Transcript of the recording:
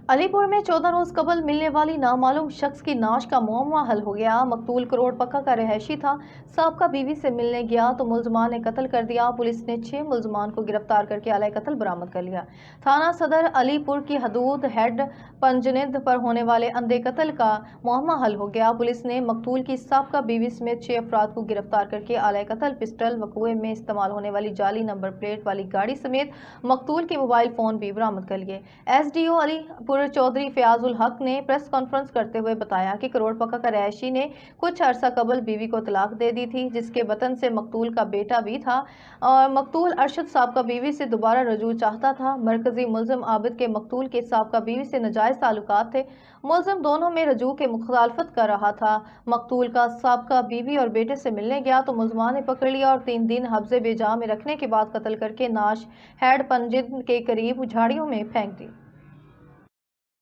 अलीपुर में 14 रोज कबल मिलने वाली नामालूम शख्स की नाश का मुअम्मा हल हो गया। मकतूल करोड़ पक्का का रहायशी था। साबका बीवी से मिलने गया तो मुल्जमान ने कत्ल कर दिया। पुलिस ने 6 मुल्जमान को गिरफ्तार करके आला कत्ल बरामद कर लिया। थाना सदर अलीपुर की हदूद हेड पंजनिद पर होने वाले अंधे कत्ल का मुअम्मा हल हो गया। पुलिस ने मकतूल की साबका बीवी समेत 6 अफराद को गिरफ्तार करके आला कत्ल, पिस्टल व कुएं में इस्तेमाल होने वाली जाली नंबर प्लेट वाली गाड़ी समेत मकतूल के मोबाइल फोन भी बरामद कर लिए। SDO अलीपुर चौधरी फयाजुल हक ने प्रेस कॉन्फ्रेंस करते हुए बताया कि करोड़ पक्का का रहायशी ने कुछ अरसा कबल बीवी को तलाक दे दी थी, जिसके वतन से मकतूल का बेटा भी था और मकतूल अरशद साबका बीवी से दोबारा रजू चाहता था। मरकजी मुल्जिम आबिद के मकतूल के साबका बीवी से नाजायज ताल्लुकात थे। मुल्जिम दोनों में रजू के मुखालफत कर रहा था। मकतूल का साबका बीवी और बेटे से मिलने गया तो मुल्जमान ने पकड़ लिया और 3 दिन हब्से बेजा में रखने के बाद कत्ल करके नाश हेड पंजिद के करीब झाड़ियों में फेंक दी।